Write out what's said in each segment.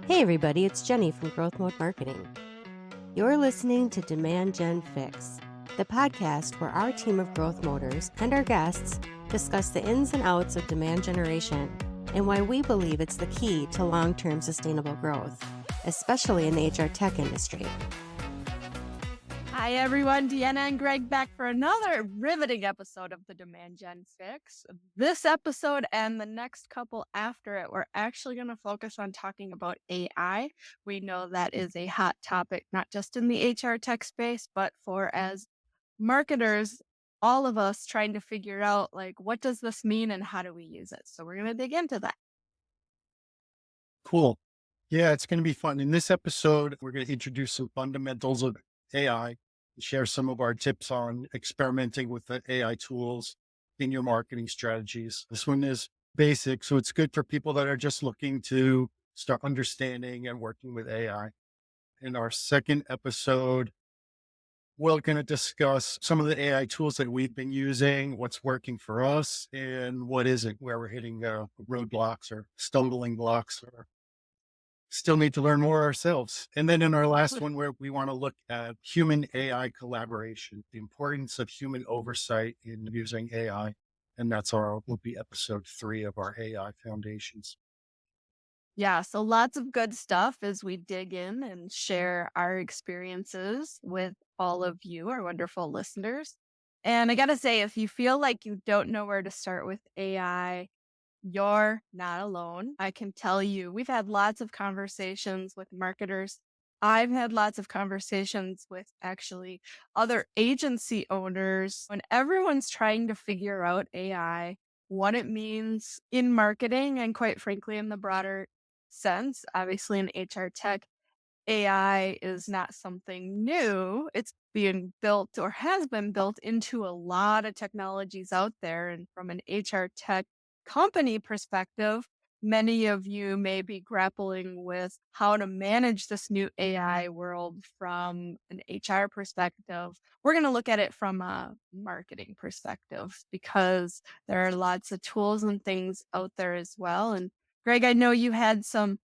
Hey everybody, it's Jenny from GrowthMode Marketing. You're listening to Demand Gen Fix, the podcast where our team of growth moders and our guests discuss the ins and outs of demand generation and why we believe it's the key to long-term sustainable growth, especially in the HR tech industry. Hi everyone, Deanna and Greg back for another riveting episode of the Demand Gen Fix. This episode and the next couple after it, we're actually going to focus on talking about AI. We know that is a hot topic, not just in the HR tech space, but for as marketers, all of us trying to figure out what does this mean and how do we use it? So we're going to dig into that. Cool. Yeah, it's going to be fun. In this episode, we're going to introduce some fundamentals of AI, share some of our tips on experimenting with the AI tools in your marketing strategies. This one is basic, so it's good for people that are just looking to start understanding and working with AI. In our second episode, we're going to discuss some of the AI tools that we've been using, what's working for us and what isn't, where we're hitting roadblocks or stumbling blocks or still need to learn more ourselves. And then in our last one, where we want to look at human AI collaboration, the importance of human oversight in using AI. And will be episode 3 of our AI foundations. Yeah, so lots of good stuff as we dig in and share our experiences with all of you, our wonderful listeners. And I got to say, if you feel like you don't know where to start with AI, you're not alone. I can tell you, we've had lots of conversations with marketers. I've had lots of conversations with actually other agency owners when everyone's trying to figure out AI, what it means in marketing, and quite frankly, in the broader sense. Obviously, in HR tech, AI is not something new. It's being built or has been built into a lot of technologies out there. And from an HR tech company perspective, many of you may be grappling with how to manage this new AI world from an HR perspective. We're going to look at it from a marketing perspective because there are lots of tools and things out there as well. And Greg, I know you had some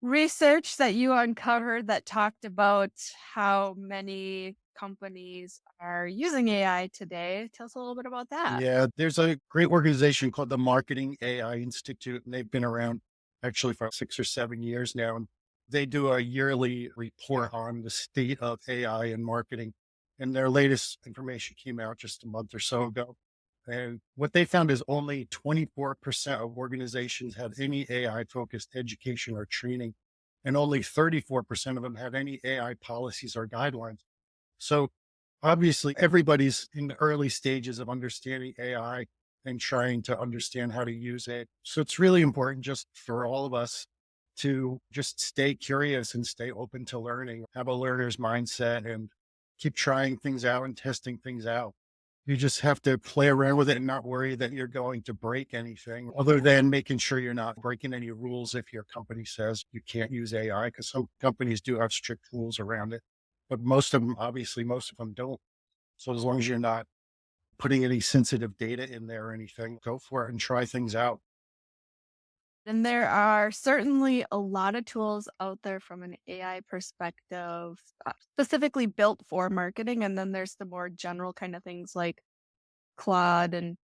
research that you uncovered that talked about how many companies are using AI today. Tell us a little bit about that. Yeah, there's a great organization called the Marketing AI Institute, and they've been around actually for 6 or 7 years now. And they do a yearly report on the state of AI and marketing. And their latest information came out just a month or so ago. And what they found is only 24% of organizations had any AI focused education or training, and only 34% of them had any AI policies or guidelines. So obviously, everybody's in the early stages of understanding AI and trying to understand how to use it. So it's really important just for all of us to just stay curious and stay open to learning, have a learner's mindset and keep trying things out and testing things out. You just have to play around with it and not worry that you're going to break anything other than making sure you're not breaking any rules if your company says you can't use AI, because some companies do have strict rules around it. But most of them, obviously, most of them don't. So as long as you're not putting any sensitive data in there or anything, go for it and try things out. And there are certainly a lot of tools out there from an AI perspective, specifically built for marketing. And then there's the more general kind of things like Claude and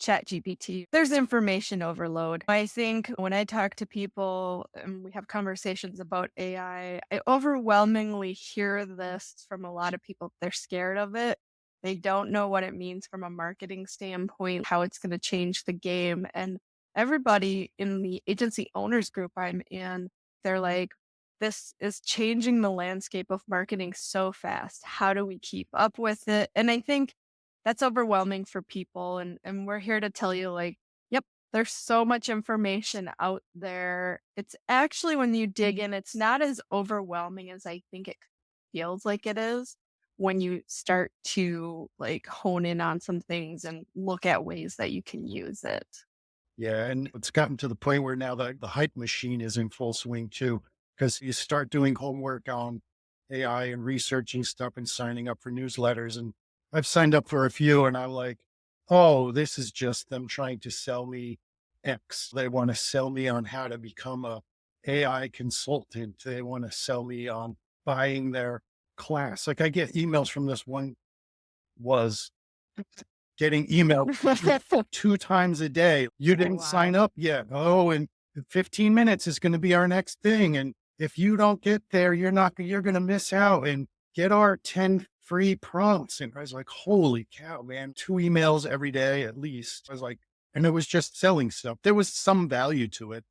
ChatGPT. There's information overload. I think when I talk to people and we have conversations about AI, I overwhelmingly hear this from a lot of people. They're scared of it. They don't know what it means from a marketing standpoint, how it's going to change the game. And everybody in the agency owners group I'm in, they're like, this is changing the landscape of marketing so fast. How do we keep up with it? And I think that's overwhelming for people. And we're here to tell you, yep, there's so much information out there. It's actually, when you dig in, it's not as overwhelming as I think it feels like it is when you start to hone in on some things and look at ways that you can use it. Yeah. And it's gotten to the point where now the hype machine is in full swing too, because you start doing homework on AI and researching stuff and signing up for newsletters. And I've signed up for a few and I'm like, oh, this is just them trying to sell me X. They want to sell me on how to become a AI consultant. They want to sell me on buying their class. Like I get emails from this one was getting email 2 times a day. You didn't sign Wow. up yet. Oh, in 15 minutes is going to be our next thing. And if you don't get there, you're going to miss out and get our 10 free prompts. And I was like, holy cow, man, 2 emails every day at least. I was like, and it was just selling stuff. There was some value to it.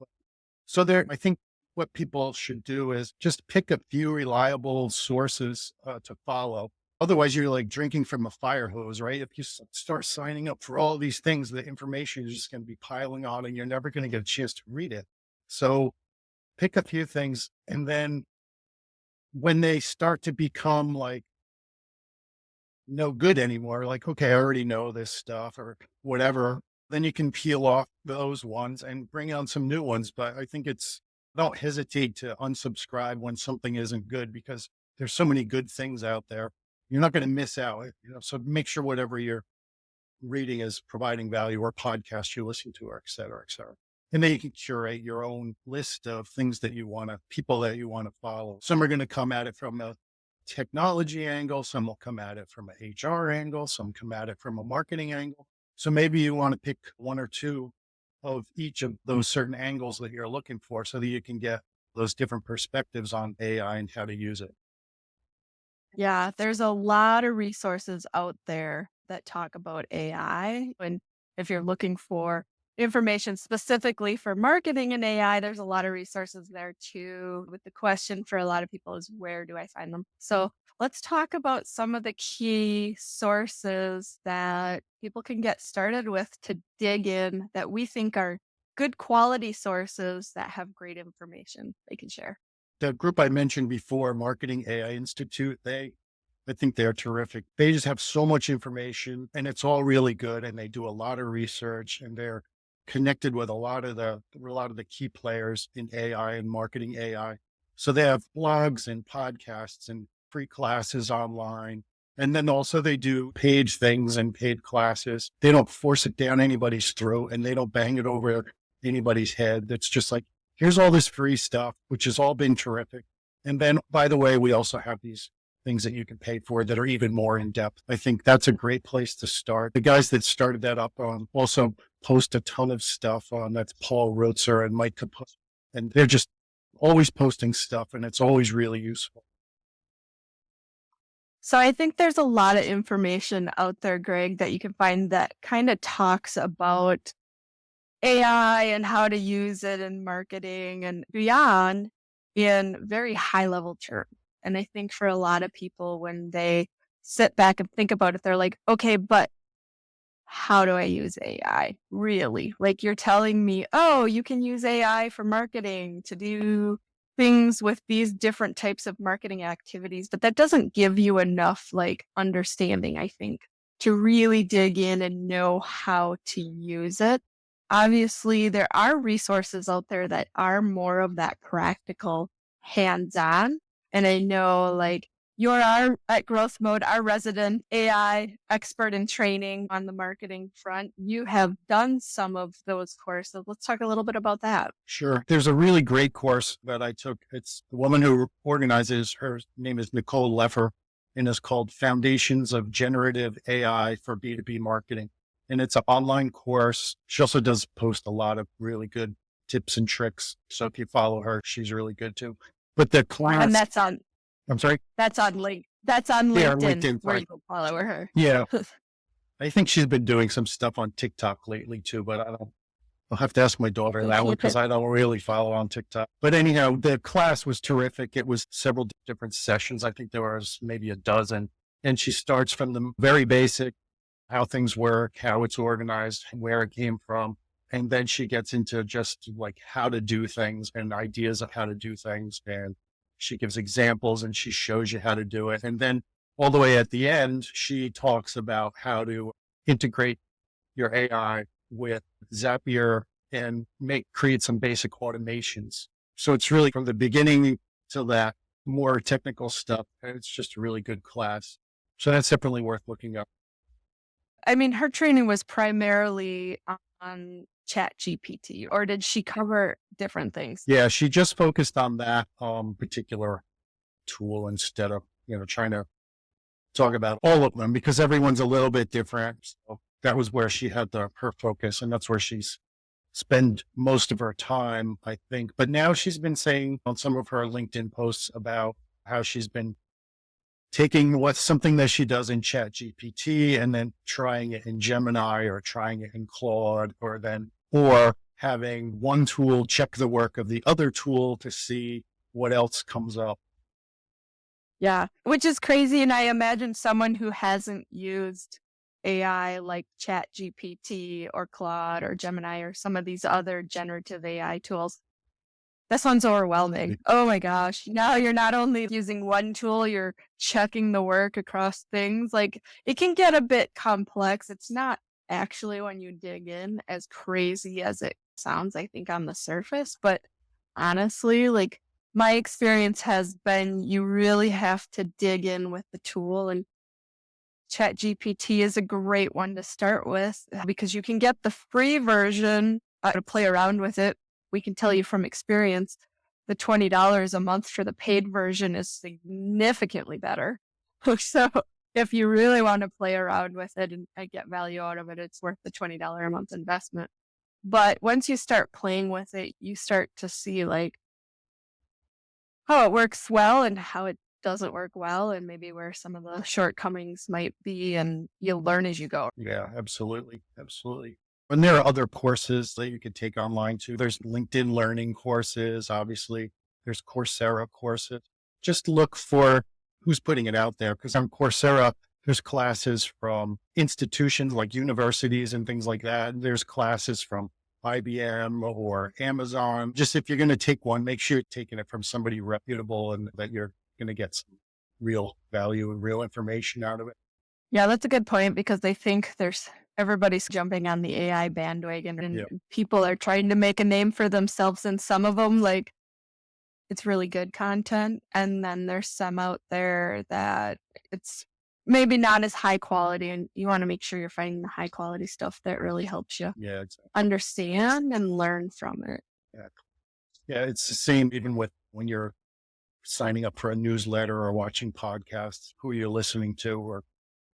So I think what people should do is just pick a few reliable sources to follow. Otherwise, you're like drinking from a fire hose, right? If you start signing up for all these things, the information is just going to be piling on and you're never going to get a chance to read it. So pick a few things. And then when they start to become like no good anymore, like, okay, I already know this stuff or whatever, then you can peel off those ones and bring on some new ones. But I think don't hesitate to unsubscribe when something isn't good because there's so many good things out there. You're not going to miss out, so make sure whatever you're reading is providing value or podcasts you listen to, or et cetera, et cetera. And then you can curate your own list of things that people that you want to follow. Some are going to come at it from a technology angle. Some will come at it from an HR angle. Some come at it from a marketing angle. So maybe you want to pick one or two of each of those certain angles that you're looking for so that you can get those different perspectives on AI and how to use it. Yeah, there's a lot of resources out there that talk about AI. And if you're looking for information specifically for marketing and AI, there's a lot of resources there too. With the question for a lot of people is where do I find them? So let's talk about some of the key sources that people can get started with to dig in that we think are good quality sources that have great information they can share. The group I mentioned before, Marketing AI Institute, I think they're terrific. They just have so much information and it's all really good. And they do a lot of research and they're connected with a lot of the key players in AI and marketing AI. So they have blogs and podcasts and free classes online. And then also they do paid things and paid classes. They don't force it down anybody's throat and they don't bang it over anybody's head. It's just like, here's all this free stuff, which has all been terrific. And then, by the way, we also have these things that you can pay for that are even more in depth. I think that's a great place to start. The guys that started that up also post a ton of stuff on. That's Paul Rotzer and Mike Capus. And they're just always posting stuff and it's always really useful. So I think there's a lot of information out there, Greg, that you can find that kind of talks about AI and how to use it in marketing and beyond in very high level terms. And I think for a lot of people, when they sit back and think about it, they're like, okay, but how do I use AI? Really? Like you're telling me, oh, you can use AI for marketing to do things with these different types of marketing activities, but that doesn't give you enough like understanding, I think, to really dig in and know how to use it. Obviously, there are resources out there that are more of that practical hands-on. And I know like you're at GrowthMode, our resident AI expert in training on the marketing front. You have done some of those courses. Let's talk a little bit about that. Sure. There's a really great course that I took. It's the woman who organizes, her name is Nicole Leffer, and it's called Foundations of Generative AI for B2B Marketing. And it's an online course. She also does post a lot of really good tips and tricks. So if you follow her, she's really good too. But the class, And that's on I'm sorry. That's on Yeah, LinkedIn where fine. you can follow her. Yeah. I think she's been doing some stuff on TikTok lately too, but I'll have to ask my daughter that one because I don't really follow on TikTok. But anyhow, the class was terrific. It was several different sessions. I think there was maybe a dozen. And she starts from the very basic, how things work, how it's organized, where it came from. And then she gets into just like how to do things and ideas of how to do things. And she gives examples and she shows you how to do it. And then all the way at the end, she talks about how to integrate your AI with Zapier and create some basic automations. So it's really from the beginning to that more technical stuff. And it's just a really good class. So that's definitely worth looking up. I mean, her training was primarily on ChatGPT, or did she cover different things? Yeah, she just focused on that particular tool instead of, trying to talk about all of them because everyone's a little bit different. So that was where she had her focus, and that's where she's spend most of her time, I think. But now she's been saying on some of her LinkedIn posts about how she's been taking what's something that she does in ChatGPT and then trying it in Gemini or trying it in Claude, or having one tool check the work of the other tool to see what else comes up. Yeah, which is crazy. And I imagine someone who hasn't used AI like ChatGPT or Claude or Gemini or some of these other generative AI tools, that sounds overwhelming. Oh my gosh. Now you're not only using one tool, you're checking the work across things. Like it can get a bit complex. It's not actually, when you dig in, as crazy as it sounds, I think, on the surface. But honestly, like my experience has been you really have to dig in with the tool, and ChatGPT is a great one to start with because you can get the free version to play around with it. We can tell you from experience, the $20 a month for the paid version is significantly better. So if you really want to play around with it and get value out of it, it's worth the $20 a month investment. But once you start playing with it, you start to see like how it works well and how it doesn't work well, and maybe where some of the shortcomings might be, and you'll learn as you go. Yeah, absolutely. Absolutely. And there are other courses that you could take online too. There's LinkedIn learning courses, obviously. There's Coursera courses. Just look for who's putting it out there. Because on Coursera, there's classes from institutions like universities and things like that. There's classes from IBM or Amazon. Just if you're going to take one, make sure you're taking it from somebody reputable and that you're going to get some real value and real information out of it. Yeah, that's a good point because I think everybody's jumping on the AI bandwagon, and Yep. people are trying to make a name for themselves. And some of them, like, it's really good content. And then there's some out there that it's maybe not as high quality, and you want to make sure you're finding the high quality stuff that really helps you Yeah, exactly. understand and learn from it. Yeah. Yeah, it's the same even with when you're signing up for a newsletter or watching podcasts, who you're listening to or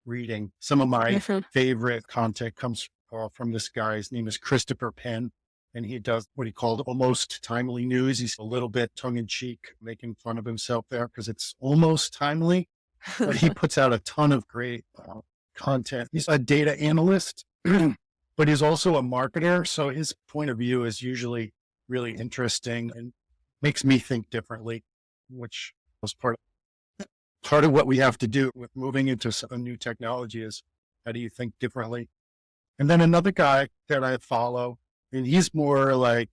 reading. Some of my favorite content comes from this guy. His name is Christopher Penn, and he does what he called almost timely news. He's a little bit tongue in cheek, making fun of himself there because it's almost timely, but he puts out a ton of great content. He's a data analyst, but he's also a marketer. So his point of view is usually really interesting and makes me think differently, which was part of what we have to do with moving into a new technology is how do you think differently? And then another guy that I follow, and he's more like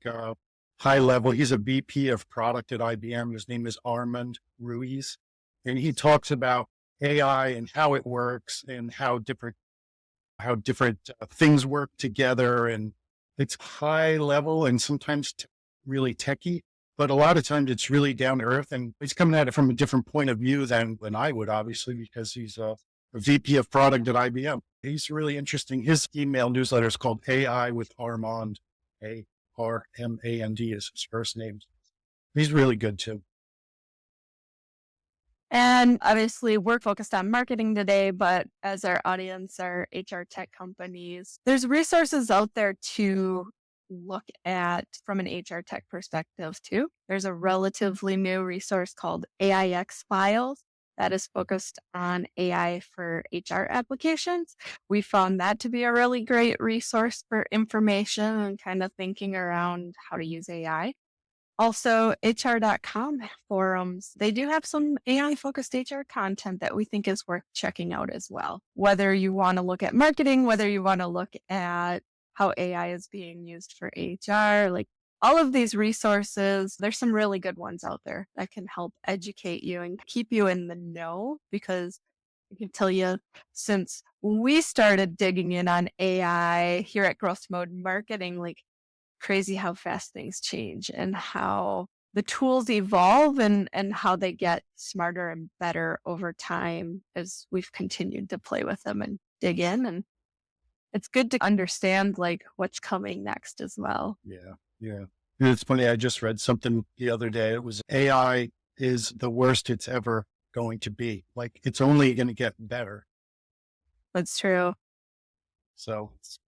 high level. He's a VP of product at IBM. His name is Armand Ruiz. And he talks about AI and how it works and how different things work together. And it's high level and sometimes really techie. But a lot of times it's really down to earth, and he's coming at it from a different point of view than I would, obviously, because he's a VP of product at IBM. He's really interesting. His email newsletter is called AI with Armand, Armand is his first name. He's really good too. And obviously, we're focused on marketing today, but as our audience are HR tech companies, there's resources out there to look at from an HR tech perspective too. There's a relatively new resource called AIX Files that is focused on AI for HR applications. We found that to be a really great resource for information and kind of thinking around how to use AI. Also, HR.com forums, they do have some AI-focused HR content that we think is worth checking out as well. Whether you want to look at marketing, whether you want to look at how AI is being used for HR, like all of these resources, there's some really good ones out there that can help educate you and keep you in the know, because I can tell you, since we started digging in on AI here at GrowthMode Marketing, like crazy how fast things change and how the tools evolve and how they get smarter and better over time as we've continued to play with them and dig in. And it's good to understand like what's coming next as well. Yeah. Yeah. And it's funny. I just read something the other day. It was AI is the worst it's ever going to be. Like it's only going to get better. That's true. So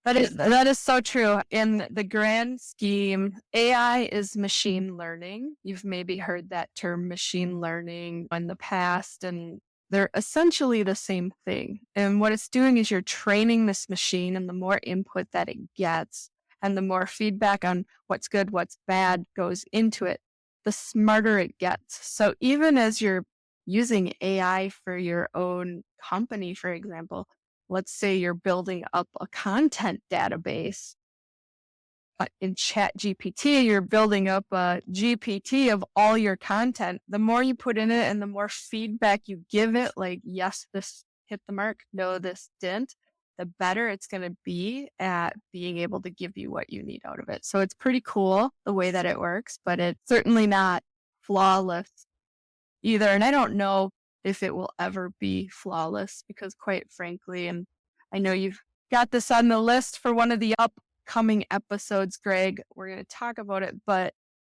That is so true. In the grand scheme, AI is machine learning. You've maybe heard that term machine learning in the past, and they're essentially the same thing. And what it's doing is you're training this machine, and the more input that it gets, and the more feedback on what's good, what's bad goes into it, the smarter it gets. So even as you're using AI for your own company, for example, let's say you're building up a content database in ChatGPT, you're building up a GPT of all your content. The more you put in it and the more feedback you give it, like, yes, this hit the mark, no, this didn't, the better it's going to be at being able to give you what you need out of it. So it's pretty cool the way that it works, but it's certainly not flawless either. And I don't know if it will ever be flawless because quite frankly, and I know you've got this on the list for one of the upcoming episodes, Greg, we're going to talk about it, but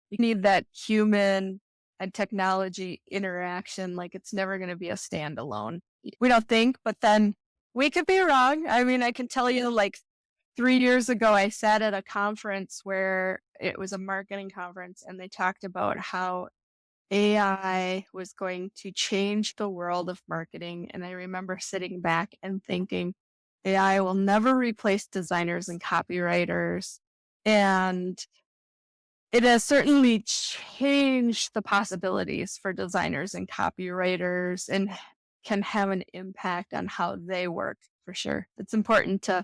you need that human and technology interaction. Like it's never going to be a standalone. We don't think, but then we could be wrong. I mean, I can tell you like 3 years ago, I sat at a conference where it was a marketing conference and they talked about how AI was going to change the world of marketing. And I remember sitting back and thinking, AI will never replace designers and copywriters. And it has certainly changed the possibilities for designers and copywriters and can have an impact on how they work for sure. It's important to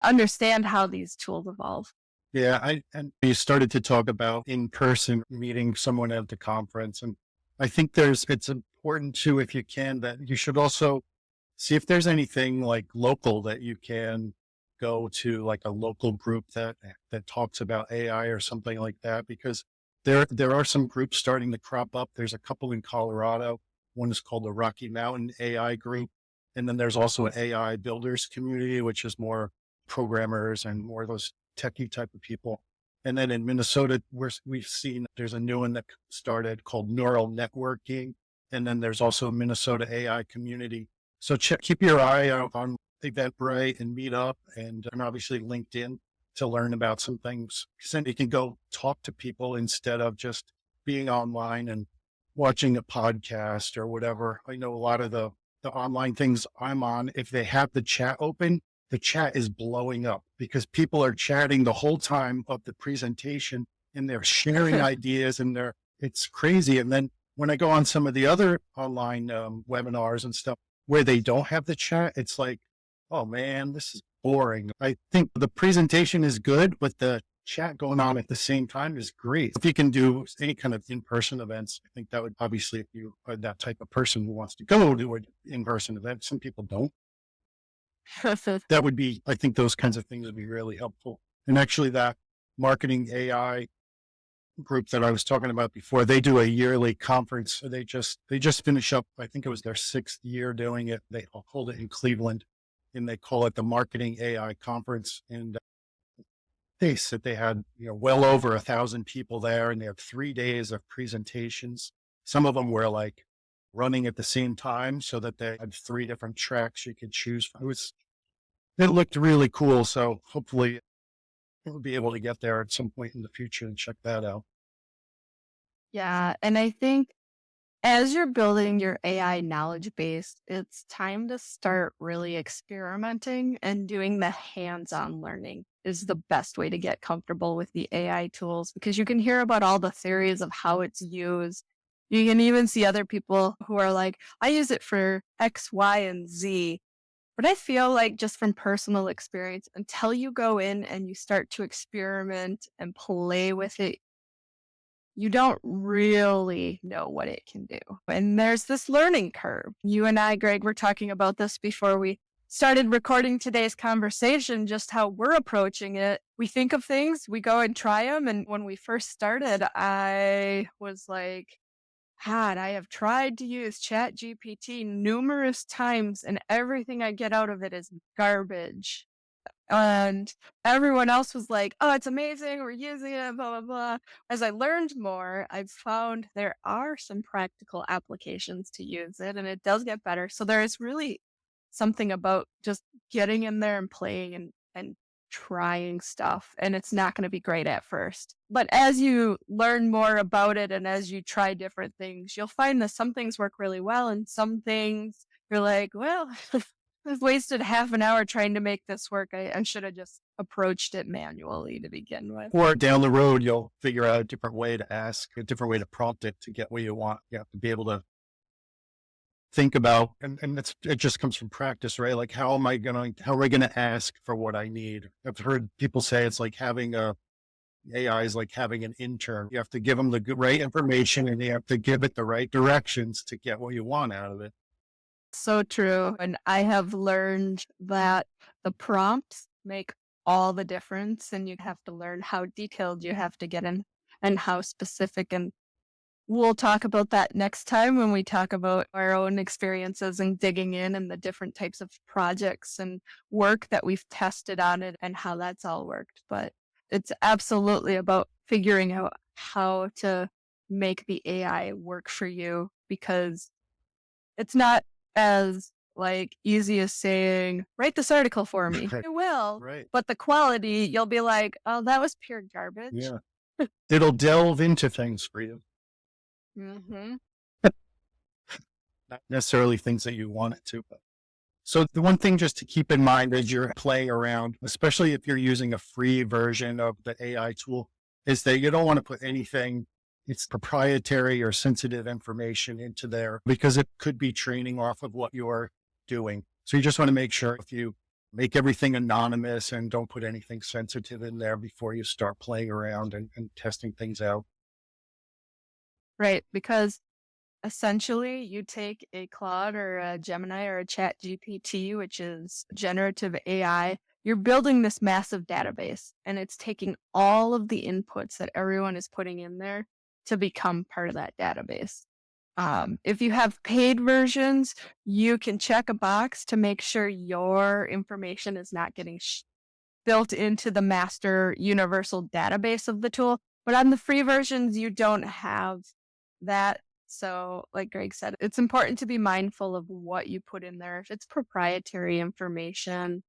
understand how these tools evolve. yeah, and you started to talk about in-person meeting someone at the conference. And I think it's important too, if you can, that you should also see if there's anything like local that you can go to, like a local group that talks about AI or something like that, because there are some groups starting to crop up. There's a couple in Colorado. One is called the Rocky Mountain AI group. And then there's also an AI builders community, which is more programmers and more of those techie type of people. And then in Minnesota, we've seen there's a new one that started called Neural Networking. And then there's also a Minnesota AI community. So keep your eye out on Eventbrite and Meetup and obviously LinkedIn to learn about some things. So you can go talk to people instead of just being online and watching a podcast or whatever. I know a lot of the online things I'm on, if they have the chat open, the chat is blowing up because people are chatting the whole time of the presentation and they're sharing ideas and it's crazy. And then when I go on some of the other online webinars and stuff where they don't have the chat, it's like, oh man, this is boring. I think the presentation is good, but the chat going on at the same time is great. If you can do any kind of in-person events, I think that would obviously, if you are that type of person who wants to go to an in-person event, some people don't. That would be, I think those kinds of things would be really helpful. And actually that marketing AI group that I was talking about before, they do a yearly conference. So they just finish up, I think it was their 6th year doing it. They hold it in Cleveland and they call it the Marketing AI Conference. And they said they had, well over 1,000 people there and they have 3 days of presentations. Some of them were like running at the same time so that they had 3 different tracks you could choose from. It looked really cool. So hopefully we'll be able to get there at some point in the future and check that out. Yeah. And I think as you're building your AI knowledge base, it's time to start really experimenting and doing the hands-on learning is the best way to get comfortable with the AI tools because you can hear about all the theories of how it's used. You can even see other people who are like, I use it for X, Y, and Z. But I feel like just from personal experience, until you go in and you start to experiment and play with it, you don't really know what it can do. And there's this learning curve. You and I, Greg, were talking about this before we started recording today's conversation, just how we're approaching it. We think of things, we go and try them. And when we first started, I was like, God, I have tried to use ChatGPT numerous times and everything I get out of it is garbage. And everyone else was like, oh, it's amazing. We're using it, blah, blah, blah. As I learned more, I've found there are some practical applications to use it and it does get better. So there is really something about just getting in there and playing and trying stuff. And it's not going to be great at first. But as you learn more about it and as you try different things, you'll find that some things work really well and some things you're like, well, I've wasted half an hour trying to make this work. I should have just approached it manually to begin with. Or down the road, you'll figure out a different way to ask, a different way to prompt it to get what you want. You have to be able to think about, and it just comes from practice, right? Like, how am I going to ask for what I need? I've heard people say it's like having AI is like having an intern. You have to give them the right information and you have to give it the right directions to get what you want out of it. So true. And I have learned that the prompts make all the difference and you have to learn how detailed you have to get in and how specific. And we'll talk about that next time when we talk about our own experiences and digging in and the different types of projects and work that we've tested on it and how that's all worked. But it's absolutely about figuring out how to make the AI work for you because it's not as like easy as saying, write this article for me. Right. It will, Right. but the quality, you'll be like, oh, that was pure garbage. Yeah. It'll delve into things for you. Mm-hmm. Not necessarily things that you want it to. But. So the one thing just to keep in mind as you're playing around, especially if you're using a free version of the AI tool, is that you don't want to put anything, it's proprietary or sensitive information into there because it could be training off of what you're doing. So you just want to make sure if you make everything anonymous and don't put anything sensitive in there before you start playing around and testing things out. Right. Because essentially you take a Claude or a Gemini or a ChatGPT, which is generative AI, you're building this massive database and it's taking all of the inputs that everyone is putting in there to become part of that database. If you have paid versions, you can check a box to make sure your information is not getting built into the master universal database of the tool. But on the free versions, you don't have that. So like Greg said, it's important to be mindful of what you put in there. If it's proprietary information,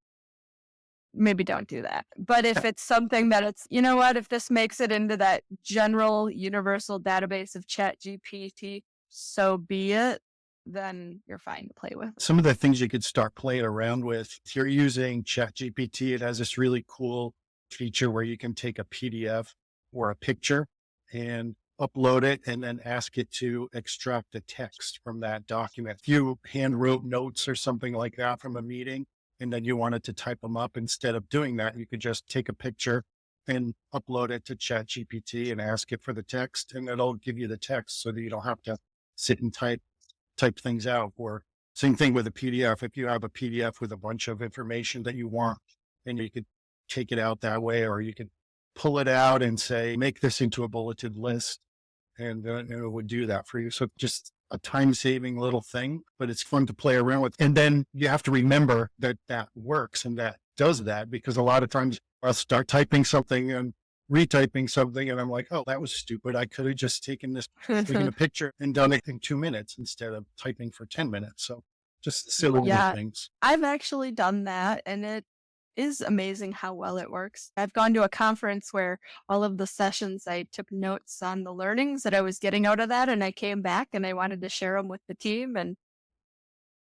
maybe don't do that. But if it's something that it's, you know what, if this makes it into that general universal database of ChatGPT, so be it, then you're fine to play with. Some of the things you could start playing around with, if you're using ChatGPT, it has this really cool feature where you can take a PDF or a picture and upload it and then ask it to extract the text from that document. If you hand wrote notes or something like that from a meeting, and then you wanted to type them up, instead of doing that, you could just take a picture and upload it to ChatGPT and ask it for the text, and it'll give you the text so that you don't have to sit and type things out. Or same thing with a PDF. If you have a PDF with a bunch of information that you want, and you could take it out that way, or you could pull it out and say, make this into a bulleted list, and it would do that for you. So just a time-saving little thing, but it's fun to play around with. And then you have to remember that that works and that does that, because a lot of times I'll start typing something and retyping something, and I'm like, oh, that was stupid. I could have just taken a picture and done it in 2 minutes instead of typing for 10 minutes. So just silly little things. I've actually done that, and it is amazing how well it works. I've gone to a conference where all of the sessions, I took notes on the learnings that I was getting out of that, and I came back and I wanted to share them with the team. And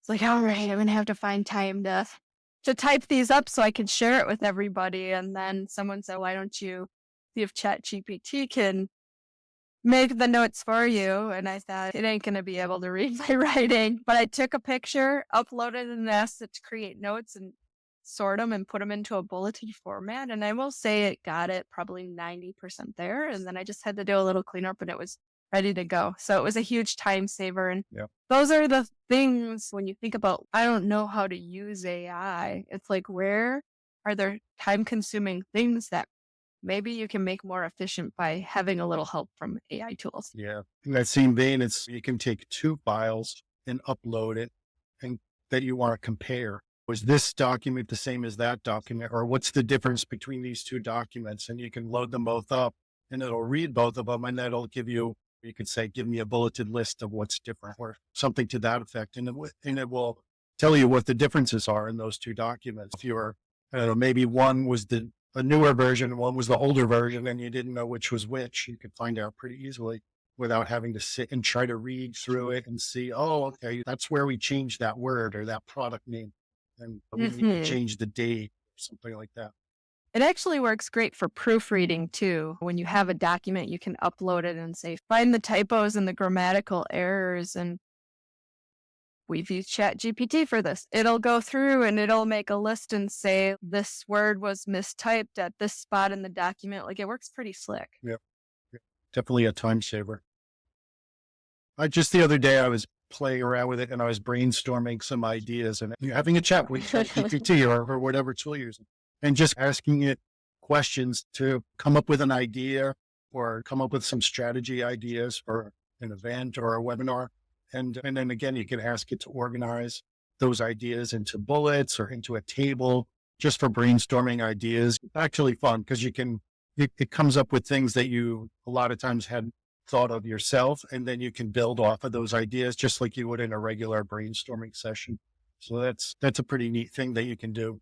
it's like, all right, I'm going to have to find time to type these up so I can share it with everybody. And then someone said, why don't you see if ChatGPT can make the notes for you? And I thought, it ain't going to be able to read my writing. But I took a picture, uploaded, and asked it to create notes and sort them and put them into a bulleted format. And I will say it got it probably 90% there. And then I just had to do a little cleanup and it was ready to go. So it was a huge time saver. And those are the things when you think about, I don't know how to use AI. It's like, where are there time consuming things that maybe you can make more efficient by having a little help from AI tools? Yeah. In that same vein, you can take 2 files and upload it and that you want to compare. Was this document the same as that document? Or what's the difference between these two documents? And you can load them both up and it'll read both of them. And that'll give you, you could say, give me a bulleted list of what's different or something to that effect. And it will tell you what the differences are in those two documents. If you're, I don't know, maybe one was a newer version and one was the older version and you didn't know which was which, you could find out pretty easily without having to sit and try to read through it and see, oh, okay, that's where we changed that word or that product name. And we need to change the date, something like that. It actually works great for proofreading too. When you have a document, you can upload it and say, find the typos and the grammatical errors. And we've used ChatGPT for this. It'll go through and it'll make a list and say, this word was mistyped at this spot in the document. Like, it works pretty slick. Yep. Definitely a time saver. Just the other day, I was playing around with it and I was brainstorming some ideas and having a chat with ChatGPT or whatever tool you're using and just asking it questions to come up with an idea or come up with some strategy ideas for an event or a webinar. And then again, you can ask it to organize those ideas into bullets or into a table just for brainstorming ideas. It's actually fun because it comes up with things that you a lot of times had thought of yourself, and then you can build off of those ideas just like you would in a regular brainstorming session. So that's a pretty neat thing that you can do.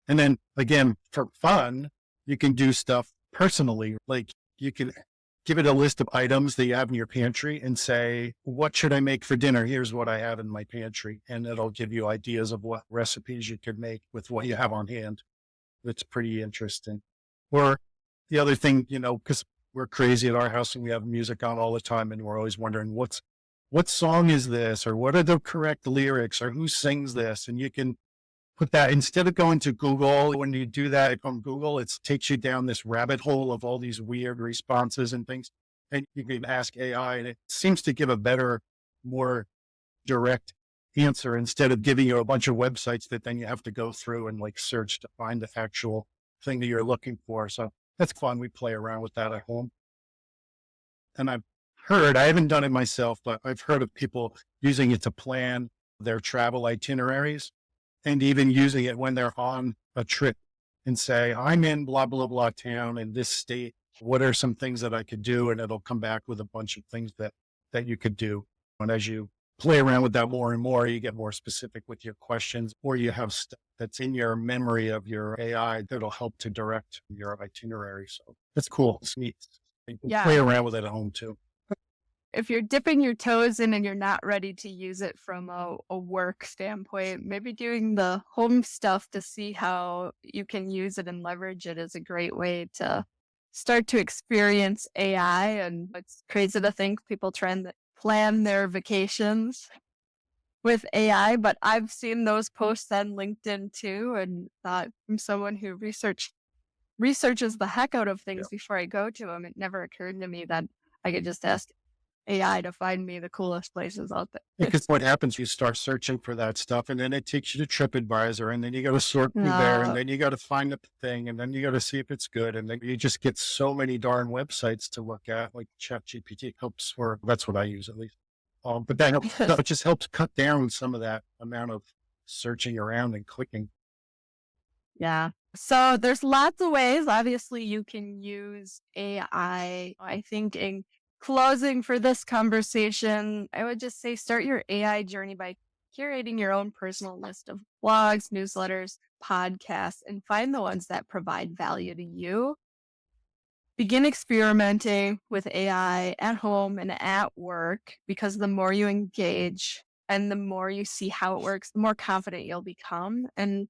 And then again, for fun, you can do stuff personally. Like you can give it a list of items that you have in your pantry and say, what should I make for dinner? Here's what I have in my pantry. And it'll give you ideas of what recipes you could make with what you have on hand. That's pretty interesting. Or the other thing, because we're crazy at our house and we have music on all the time and we're always wondering what song is this or what are the correct lyrics or who sings this? And you can put that instead of going to Google. When you do that on Google, it takes you down this rabbit hole of all these weird responses and things. And you can ask AI and it seems to give a better, more direct answer instead of giving you a bunch of websites that then you have to go through and search to find the actual thing that you're looking for. So that's fun. We play around with that at home. And I haven't done it myself, but I've heard of people using it to plan their travel itineraries and even using it when they're on a trip and say, I'm in blah, blah, blah town in this state. What are some things that I could do? And it'll come back with a bunch of things that you could do. And as you play around with that more and more, you get more specific with your questions, or you have stuff that's in your memory of your AI that'll help to direct your itinerary. So that's cool. It's neat. You can play around with it at home too. If you're dipping your toes in and you're not ready to use it from a work standpoint, maybe doing the home stuff to see how you can use it and leverage it is a great way to start to experience AI. And it's crazy to think people trying to plan their vacations with AI, but I've seen those posts on LinkedIn too, and thought from someone who researches the heck out of things before I go to them, it never occurred to me that I could just ask AI to find me the coolest places out there. Because what happens, you start searching for that stuff and then it takes you to TripAdvisor and then you got to sort through there and then you got to find the thing and then you got to see if it's good. And then you just get so many darn websites to look at, like ChatGPT helps that's what I use at least. But that helps, it just helps cut down some of that amount of searching around and clicking. Yeah. So there's lots of ways, obviously, you can use AI. I think in closing for this conversation, I would just say start your AI journey by curating your own personal list of blogs, newsletters, podcasts, and find the ones that provide value to you. Begin experimenting with AI at home and at work, because the more you engage and the more you see how it works, the more confident you'll become. And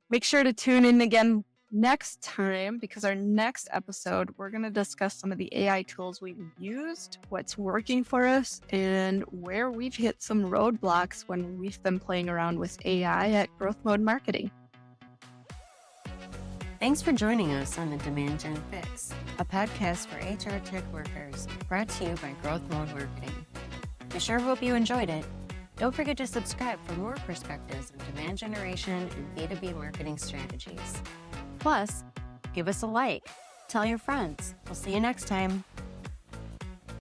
make sure to tune in again next time, because our next episode, we're going to discuss some of the AI tools we've used, what's working for us, and where we've hit some roadblocks when we've been playing around with AI at GrowthMode Marketing. Thanks for joining us on the Demand Gen Fix, a podcast for HR tech workers, brought to you by GrowthMode Marketing. We sure hope you enjoyed it. Don't forget to subscribe for more perspectives on demand generation and B2B marketing strategies. Plus, give us a like. Tell your friends. We'll see you next time.